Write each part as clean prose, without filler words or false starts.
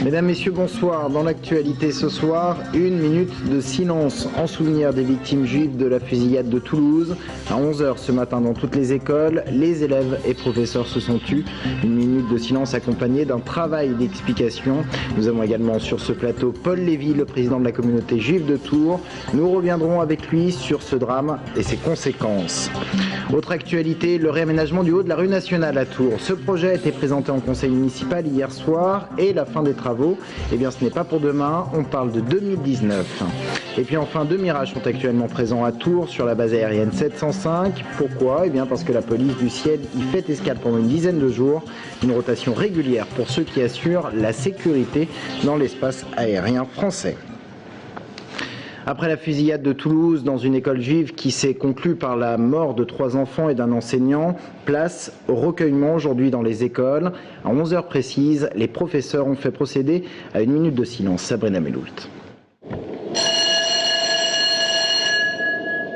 Mesdames, Messieurs, bonsoir. Dans l'actualité ce soir, 1 minute de silence en souvenir des victimes juives de la fusillade de Toulouse. À 11h ce matin dans toutes les écoles, les élèves et professeurs se sont tus. 1 minute de silence accompagnée d'un travail d'explication. Nous avons également sur ce plateau Paul Lévy, le président de la communauté juive de Tours. Nous reviendrons avec lui sur ce drame et ses conséquences. Autre actualité, le réaménagement du haut de la rue nationale à Tours. Ce projet a été présenté en conseil municipal hier soir et la fin des travaux, eh bien ce n'est pas pour demain, on parle de 2019. Et puis enfin, 2 Mirage sont actuellement présents à Tours sur la base aérienne 705. Pourquoi? Eh bien parce que la police du ciel y fait escale pendant une dizaine de jours. Une rotation régulière pour ceux qui assurent la sécurité dans l'espace aérien français. Après la fusillade de Toulouse dans une école juive qui s'est conclue par la mort de 3 enfants et d'un enseignant, place au recueillement aujourd'hui dans les écoles. À 11h précises, les professeurs ont fait procéder à 1 minute de silence. Sabrina Meloult.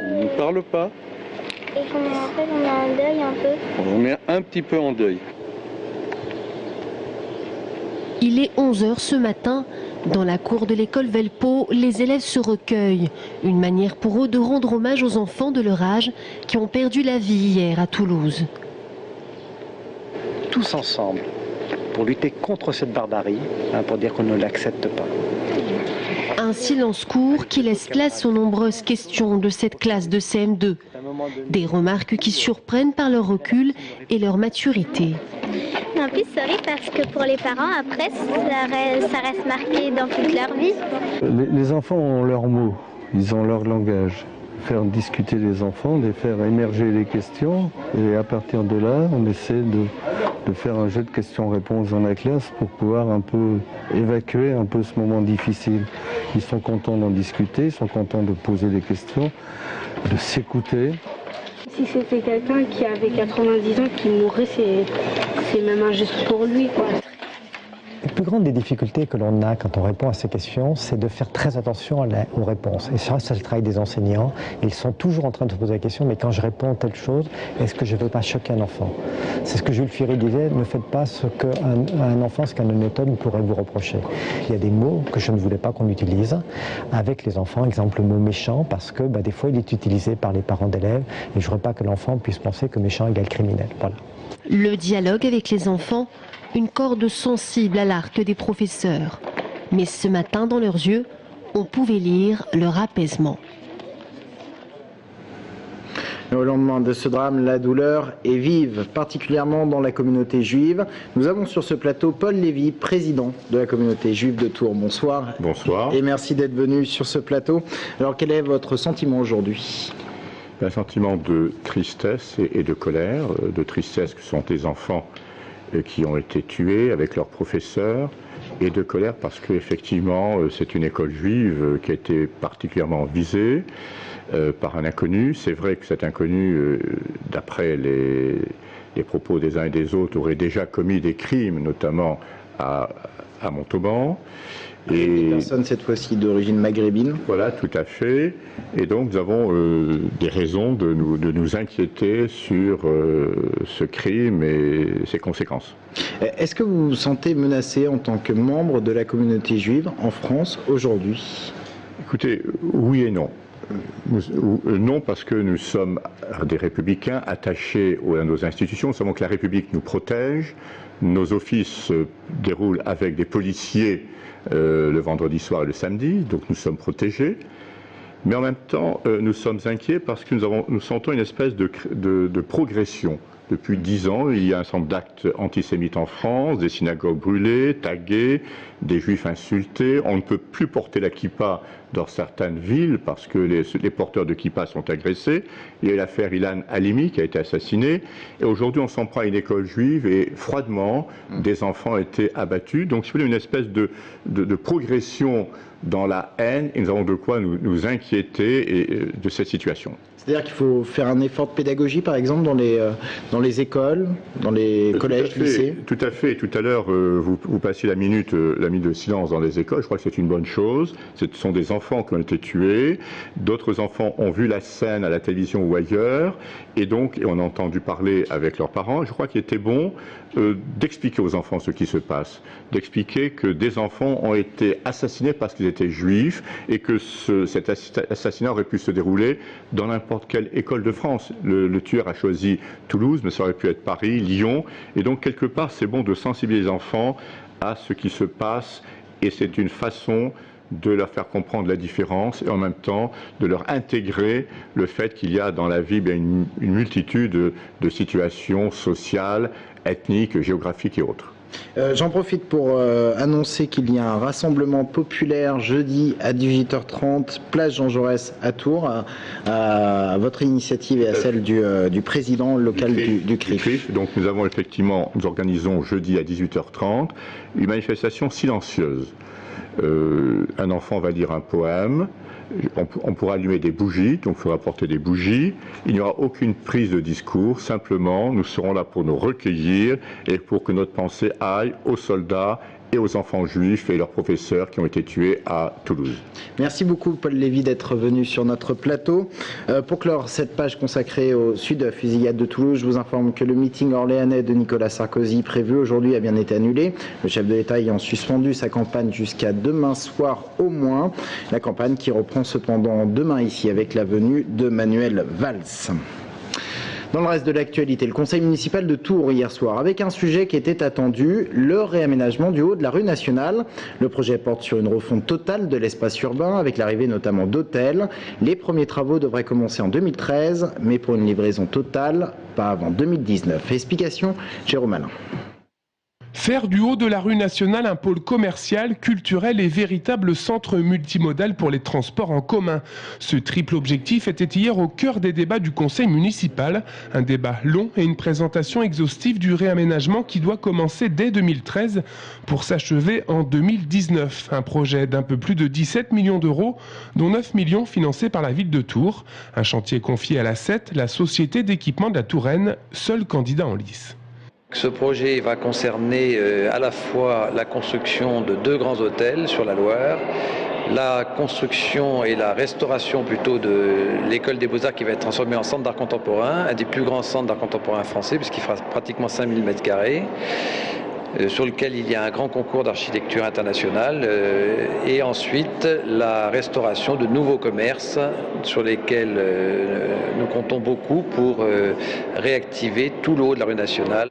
On ne parle pas. Et comment on fait? On a un deuil un peu. On est un petit peu en deuil. Il est 11h ce matin. Dans la cour de l'école Velpeau, les élèves se recueillent. Une manière pour eux de rendre hommage aux enfants de leur âge qui ont perdu la vie hier à Toulouse. Tous ensemble, pour lutter contre cette barbarie, pour dire qu'on ne l'accepte pas. Un silence court qui laisse place aux nombreuses questions de cette classe de CM2. Des remarques qui surprennent par leur recul et leur maturité. En plus, sorry, parce que pour les parents, après, ça reste marqué dans toute leur vie. Les enfants ont leurs mots, ils ont leur langage. Faire discuter les enfants, de faire émerger les questions, et à partir de là, on essaie de faire un jeu de questions-réponses dans la classe pour pouvoir un peu évacuer un peu ce moment difficile. Ils sont contents d'en discuter, ils sont contents de poser des questions, de s'écouter. Si c'était quelqu'un qui avait 90 ans qui mourrait, c'est même injuste pour lui, quoi. La plus grande des difficultés que l'on a quand on répond à ces questions, c'est de faire très attention aux réponses. Et ça, c'est le travail des enseignants. Ils sont toujours en train de se poser la question, mais quand je réponds telle chose, est-ce que je ne veux pas choquer un enfant? C'est ce que Jules Ferry disait, ne faites pas ce qu'un enfant, ce qu'un honnête homme pourrait vous reprocher. Il y a des mots que je ne voulais pas qu'on utilise avec les enfants, exemple le mot méchant, parce que des fois il est utilisé par les parents d'élèves, et je ne voudrais pas que l'enfant puisse penser que méchant égale criminel. Voilà. Le dialogue avec les enfants, une corde sensible à l'arc des professeurs. Mais ce matin, dans leurs yeux, on pouvait lire leur apaisement. Au lendemain de ce drame, la douleur est vive, particulièrement dans la communauté juive. Nous avons sur ce plateau Paul Lévy, président de la communauté juive de Tours. Bonsoir. Bonsoir. Et merci d'être venu sur ce plateau. Alors, quel est votre sentiment aujourd'hui? Un sentiment de tristesse et de colère. De tristesse que sont des enfants qui ont été tués avec leurs professeurs, et de colère parce qu'effectivement c'est une école juive qui a été particulièrement visée par un inconnu. C'est vrai que cet inconnu, d'après les propos des uns et des autres, aurait déjà commis des crimes, notamment à Montauban. Et des personnes cette fois-ci d'origine maghrébine. Voilà, tout à fait. Et donc nous avons des raisons de nous inquiéter sur ce crime et ses conséquences. Est-ce que vous vous sentez menacé en tant que membre de la communauté juive en France aujourd'hui? Écoutez, oui et non. Non, parce que nous sommes des républicains attachés à nos institutions. Nous savons que la République nous protège. Nos offices se déroulent avec des policiers le vendredi soir et le samedi, donc nous sommes protégés. Mais en même temps, nous sommes inquiets parce que nous sentons une espèce de progression. Depuis 10 ans, il y a un certain nombre d'actes antisémites en France, des synagogues brûlées, taguées, des juifs insultés. On ne peut plus porter la kippa dans certaines villes parce que les porteurs de kippa sont agressés. Il y a eu l'affaire Ilan Halimi qui a été assassiné. Et aujourd'hui, on s'en prend à une école juive et froidement, des enfants ont été abattus. Donc, si vous voulez, une espèce de progression dans la haine, et nous avons de quoi nous inquiéter de cette situation. C'est-à-dire qu'il faut faire un effort de pédagogie, par exemple, dans les écoles, dans les collèges, lycées? Tout à fait. Tout à l'heure, vous passiez la minute de silence dans les écoles. Je crois que c'est une bonne chose. Ce sont des enfants qui ont été tués, d'autres enfants ont vu la scène à la télévision ou ailleurs, et donc on a entendu parler avec leurs parents. Je crois qu'il était bon d'expliquer aux enfants ce qui se passe, d'expliquer que des enfants ont été assassinés parce qu'ils étaient juifs et que cet assassinat aurait pu se dérouler dans n'importe quelle école de France. Le tueur a choisi Toulouse, mais ça aurait pu être Paris, Lyon, et donc quelque part c'est bon de sensibiliser les enfants à ce qui se passe, et c'est une façon de leur faire comprendre la différence et en même temps de leur intégrer le fait qu'il y a dans la vie une multitude de situations sociales, ethniques, géographiques et autres. J'en profite pour annoncer qu'il y a un rassemblement populaire jeudi à 18h30, place Jean Jaurès à Tours, à votre initiative et à celle du président local du CRIF. Donc nous organisons jeudi à 18h30 une manifestation silencieuse. Un enfant va lire un poème, on pourra allumer des bougies, donc il faudra porter des bougies. Il n'y aura aucune prise de discours, simplement nous serons là pour nous recueillir et pour que notre pensée aille aux soldats et aux enfants juifs et leurs professeurs qui ont été tués à Toulouse. Merci beaucoup Paul Lévy d'être venu sur notre plateau. Pour clore cette page consacrée au sud de la fusillade de Toulouse, je vous informe que le meeting orléanais de Nicolas Sarkozy prévu aujourd'hui a bien été annulé. Le chef de l'État ayant suspendu sa campagne jusqu'à demain soir au moins. La campagne qui reprend cependant demain ici avec la venue de Manuel Valls. Dans le reste de l'actualité, le conseil municipal de Tours hier soir avec un sujet qui était attendu, le réaménagement du haut de la rue nationale. Le projet porte sur une refonte totale de l'espace urbain avec l'arrivée notamment d'hôtels. Les premiers travaux devraient commencer en 2013, mais pour une livraison totale, pas avant 2019. Explication, Jérôme Alain. Faire du haut de la rue nationale un pôle commercial, culturel et véritable centre multimodal pour les transports en commun. Ce triple objectif était hier au cœur des débats du conseil municipal. Un débat long et une présentation exhaustive du réaménagement qui doit commencer dès 2013 pour s'achever en 2019. Un projet d'un peu plus de 17 millions d'euros, dont 9 millions financés par la ville de Tours. Un chantier confié à la SET, la société d'équipement de la Touraine, seul candidat en lice. Ce projet va concerner à la fois la construction de 2 grands hôtels sur la Loire, la construction et la restauration plutôt de l'école des Beaux-Arts qui va être transformée en centre d'art contemporain, un des plus grands centres d'art contemporain français puisqu'il fera pratiquement 5000 m², sur lequel il y a un grand concours d'architecture internationale, et ensuite la restauration de nouveaux commerces sur lesquels nous comptons beaucoup pour réactiver tout le haut de la rue nationale.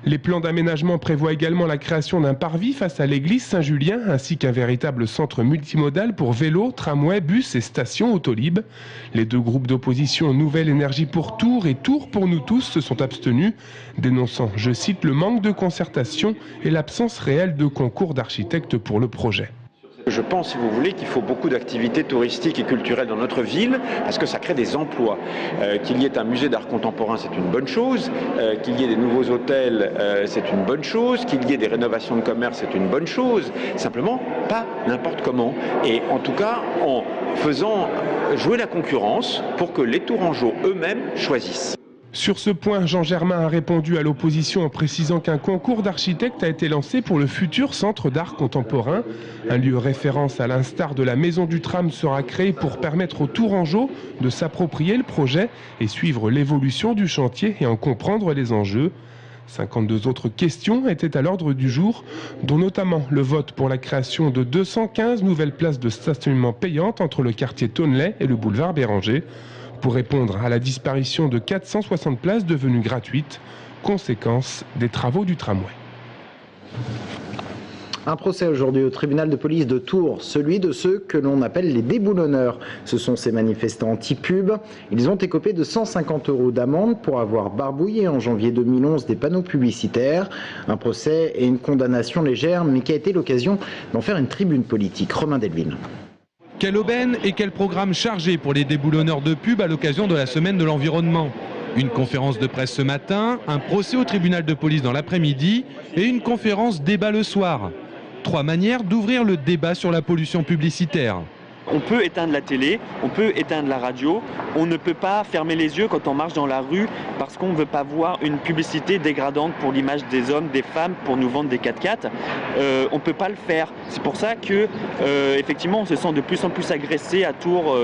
Les plans d'aménagement prévoient également la création d'un parvis face à l'église Saint-Julien ainsi qu'un véritable centre multimodal pour vélos, tramways, bus et stations Autolib. Les 2 groupes d'opposition Nouvelle Énergie pour Tours et Tours pour nous tous se sont abstenus, dénonçant, je cite, le manque de concertation et l'absence réelle de concours d'architectes pour le projet. Je pense, si vous voulez, qu'il faut beaucoup d'activités touristiques et culturelles dans notre ville parce que ça crée des emplois. Qu'il y ait un musée d'art contemporain, c'est une bonne chose. Qu'il y ait des nouveaux hôtels, c'est une bonne chose. Qu'il y ait des rénovations de commerce, c'est une bonne chose. Simplement, pas n'importe comment. Et en tout cas, en faisant jouer la concurrence pour que les Tourangeaux eux-mêmes choisissent. Sur ce point, Jean Germain a répondu à l'opposition en précisant qu'un concours d'architectes a été lancé pour le futur centre d'art contemporain. Un lieu référence à l'instar de la Maison du Tram sera créé pour permettre aux Tourangeaux de s'approprier le projet et suivre l'évolution du chantier et en comprendre les enjeux. 52 autres questions étaient à l'ordre du jour, dont notamment le vote pour la création de 215 nouvelles places de stationnement payantes entre le quartier Tonnelet et le boulevard Béranger, pour répondre à la disparition de 460 places devenues gratuites, conséquence des travaux du tramway. Un procès aujourd'hui au tribunal de police de Tours, celui de ceux que l'on appelle les déboulonneurs. Ce sont ces manifestants anti-pub. Ils ont écopé de 150 € d'amende pour avoir barbouillé en janvier 2011 des panneaux publicitaires. Un procès et une condamnation légère, mais qui a été l'occasion d'en faire une tribune politique. Romain Delville. Quelle aubaine et quel programme chargé pour les déboulonneurs de pub à l'occasion de la semaine de l'environnement. Une conférence de presse ce matin, un procès au tribunal de police dans l'après-midi et une conférence débat le soir. 3 manières d'ouvrir le débat sur la pollution publicitaire. On peut éteindre la télé, on peut éteindre la radio, on ne peut pas fermer les yeux quand on marche dans la rue parce qu'on ne veut pas voir une publicité dégradante pour l'image des hommes, des femmes, pour nous vendre des 4x4. On ne peut pas le faire. C'est pour ça que, effectivement, on se sent de plus en plus agressé à Tours,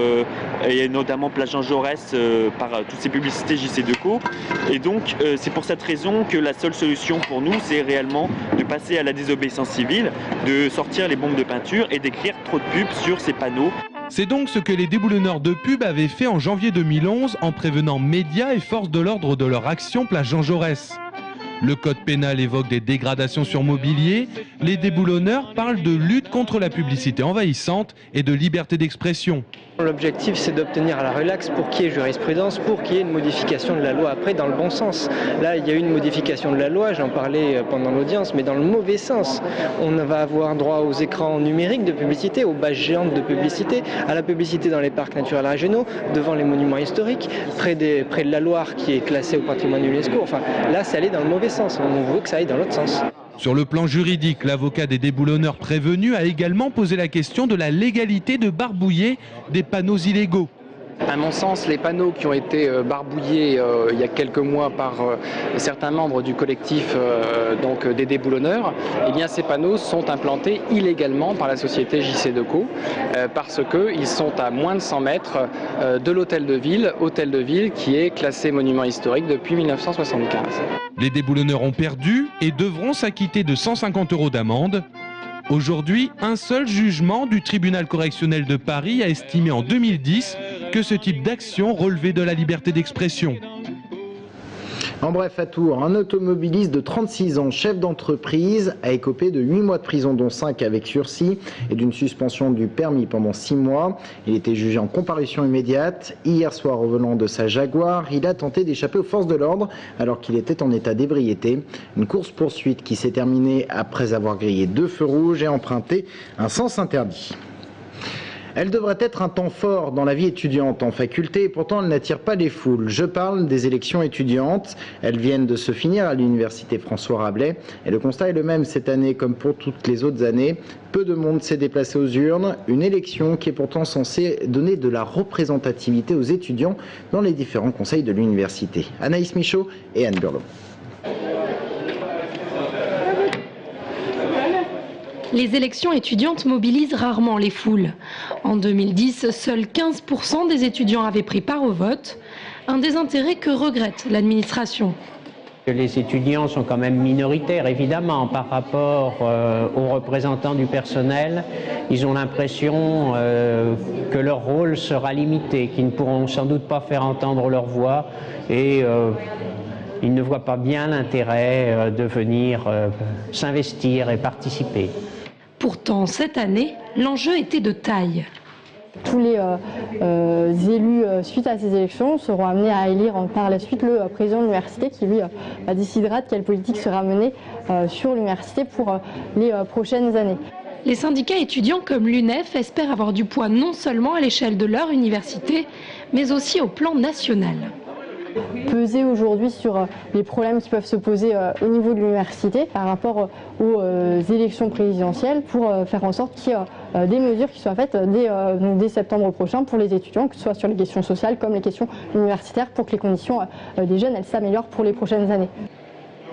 et notamment Place Jean Jaurès, par toutes ces publicités JC Decaux. Et donc, c'est pour cette raison que la seule solution pour nous, c'est réellement de passer à la désobéissance civile, de sortir les bombes de peinture et d'écrire trop de pubs sur ces panneaux. C'est donc ce que les déboulonneurs de pub avaient fait en janvier 2011 en prévenant médias et forces de l'ordre de leur action Place Jean Jaurès. Le code pénal évoque des dégradations sur mobilier, les déboulonneurs parlent de lutte contre la publicité envahissante et de liberté d'expression. L'objectif, c'est d'obtenir la relaxe pour qu'il y ait jurisprudence, pour qu'il y ait une modification de la loi après dans le bon sens. Là, il y a eu une modification de la loi, j'en parlais pendant l'audience, mais dans le mauvais sens. On va avoir droit aux écrans numériques de publicité, aux bâches géantes de publicité, à la publicité dans les parcs naturels régionaux, devant les monuments historiques, près de la Loire qui est classée au patrimoine de l'UNESCO. Enfin, là, c'est allé dans le mauvais sens. On veut que ça aille dans l'autre sens. Sur le plan juridique, l'avocat des déboulonneurs prévenus a également posé la question de la légalité de barbouiller des panneaux illégaux. À mon sens, les panneaux qui ont été barbouillés il y a quelques mois par certains membres du collectif donc des déboulonneurs, eh bien ces panneaux sont implantés illégalement par la société JC Decaux parce qu'ils sont à moins de 100 mètres de l'hôtel de ville qui est classé monument historique depuis 1975. Les déboulonneurs ont perdu et devront s'acquitter de 150 € d'amende. Aujourd'hui, un seul jugement du tribunal correctionnel de Paris a estimé en 2010 que ce type d'action relevait de la liberté d'expression. En bref, à Tours, un automobiliste de 36 ans, chef d'entreprise, a écopé de 8 mois de prison, dont 5 avec sursis, et d'une suspension du permis pendant 6 mois. Il était jugé en comparution immédiate. Hier soir, revenant de sa Jaguar, il a tenté d'échapper aux forces de l'ordre alors qu'il était en état d'ébriété. Une course-poursuite qui s'est terminée après avoir grillé 2 feux rouges et emprunté un sens interdit. Elle devrait être un temps fort dans la vie étudiante en faculté et pourtant elle n'attire pas les foules. Je parle des élections étudiantes. Elles viennent de se finir à l'université François Rabelais et le constat est le même cette année comme pour toutes les autres années. Peu de monde s'est déplacé aux urnes. Une élection qui est pourtant censée donner de la représentativité aux étudiants dans les différents conseils de l'université. Anaïs Michaud et Anne Burlot. Les élections étudiantes mobilisent rarement les foules. En 2010, seuls 15% des étudiants avaient pris part au vote, un désintérêt que regrette l'administration. Les étudiants sont quand même minoritaires, évidemment, par rapport aux représentants du personnel. Ils ont l'impression que leur rôle sera limité, qu'ils ne pourront sans doute pas faire entendre leur voix et ils ne voient pas bien l'intérêt de venir s'investir et participer. Pourtant, cette année, l'enjeu était de taille. Tous les élus, suite à ces élections, seront amenés à élire par la suite le président de l'université qui, lui, décidera de quelle politique sera menée sur l'université pour les prochaines années. Les syndicats étudiants comme l'UNEF espèrent avoir du poids non seulement à l'échelle de leur université, mais aussi au plan national. Peser aujourd'hui sur les problèmes qui peuvent se poser au niveau de l'université par rapport aux élections présidentielles pour faire en sorte qu'il y ait des mesures qui soient faites dès septembre prochain pour les étudiants, que ce soit sur les questions sociales comme les questions universitaires, pour que les conditions des jeunes s'améliorent pour les prochaines années.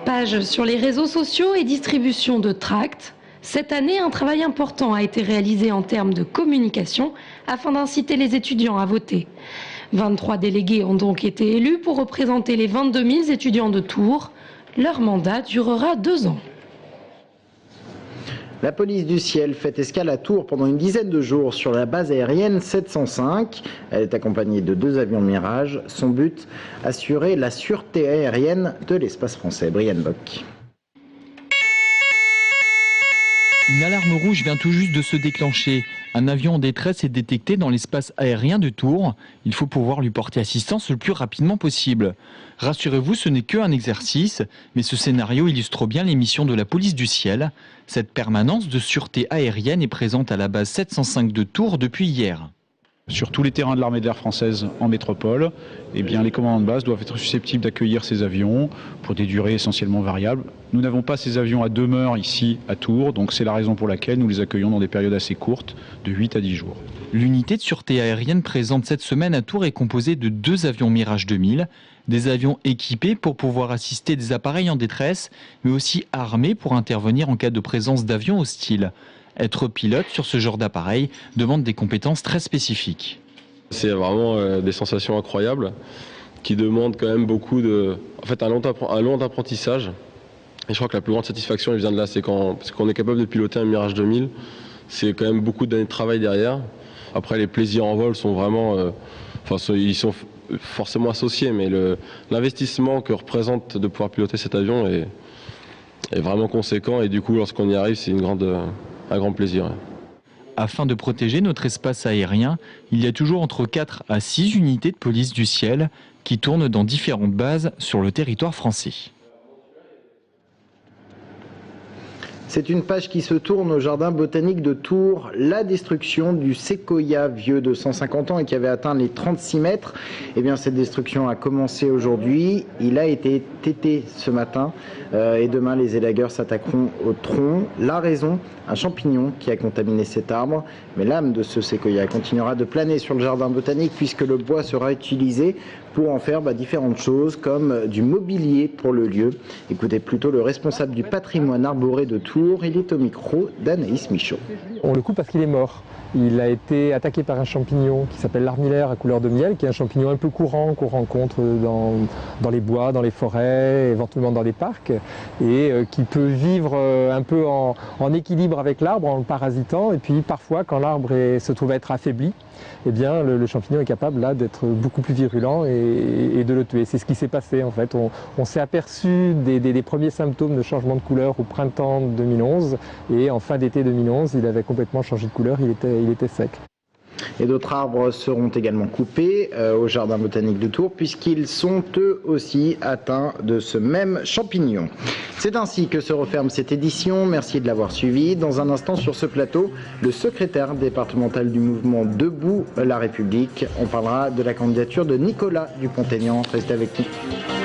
Page sur les réseaux sociaux et distribution de tracts. Cette année, un travail important a été réalisé en termes de communication afin d'inciter les étudiants à voter. 23 délégués ont donc été élus pour représenter les 22 000 étudiants de Tours. Leur mandat durera 2 ans. La police du ciel fait escale à Tours pendant une dizaine de jours sur la base aérienne 705. Elle est accompagnée de 2 avions Mirage. Son but, assurer la sûreté aérienne de l'espace français. Brian Bock. Une alarme rouge vient tout juste de se déclencher. Un avion en détresse est détecté dans l'espace aérien de Tours. Il faut pouvoir lui porter assistance le plus rapidement possible. Rassurez-vous, ce n'est qu'un exercice, mais ce scénario illustre bien les missions de la police du ciel. Cette permanence de sûreté aérienne est présente à la base 705 de Tours depuis hier. Sur tous les terrains de l'armée de l'air française en métropole, eh bien, les commandants de base doivent être susceptibles d'accueillir ces avions pour des durées essentiellement variables. Nous n'avons pas ces avions à demeure ici à Tours, donc c'est la raison pour laquelle nous les accueillons dans des périodes assez courtes, de 8 à 10 jours. L'unité de sûreté aérienne présente cette semaine à Tours est composée de 2 avions Mirage 2000, des avions équipés pour pouvoir assister des appareils en détresse, mais aussi armés pour intervenir en cas de présence d'avions hostiles. Être pilote sur ce genre d'appareil demande des compétences très spécifiques. C'est vraiment des sensations incroyables qui demandent quand même beaucoup un long apprentissage. Et je crois que la plus grande satisfaction elle vient de là, c'est parce qu'on est capable de piloter un Mirage 2000. C'est quand même beaucoup d'années de travail derrière. Après, les plaisirs en vol sont vraiment, ils sont forcément associés, mais l'investissement que représente de pouvoir piloter cet avion est vraiment conséquent. Et du coup, lorsqu'on y arrive, c'est un grand plaisir. Afin de protéger notre espace aérien, il y a toujours entre 4 à 6 unités de police du ciel qui tournent dans différentes bases sur le territoire français. C'est une page qui se tourne au jardin botanique de Tours. La destruction du séquoia vieux de 150 ans et qui avait atteint les 36 mètres. Eh bien, cette destruction a commencé aujourd'hui. Il a été tété ce matin et demain, les élagueurs s'attaqueront au tronc. La raison, un champignon qui a contaminé cet arbre. Mais l'âme de ce séquoia continuera de planer sur le jardin botanique puisque le bois sera utilisé pour en faire différentes choses comme du mobilier pour le lieu. Écoutez plutôt le responsable du patrimoine arboré de Tours, il est au micro d'Anaïs Michaud. On le coupe parce qu'il est mort. Il a été attaqué par un champignon qui s'appelle l'armillaire à couleur de miel, qui est un champignon un peu courant qu'on rencontre dans les bois, dans les forêts, éventuellement dans des parcs, et qui peut vivre un peu en équilibre avec l'arbre, en le parasitant, et puis parfois quand l'arbre se trouve être affaibli, eh bien, le champignon est capable là d'être beaucoup plus virulent et de le tuer. C'est ce qui s'est passé en fait. On s'est aperçu des premiers symptômes de changement de couleur au printemps 2011 et en fin d'été 2011, il avait complètement changé de couleur, il était sec. Et d'autres arbres seront également coupés au jardin botanique de Tours puisqu'ils sont eux aussi atteints de ce même champignon. C'est ainsi que se referme cette édition. Merci de l'avoir suivi. Dans un instant sur ce plateau, le secrétaire départemental du mouvement Debout la République. On parlera de la candidature de Nicolas Dupont-Aignan. Restez avec nous.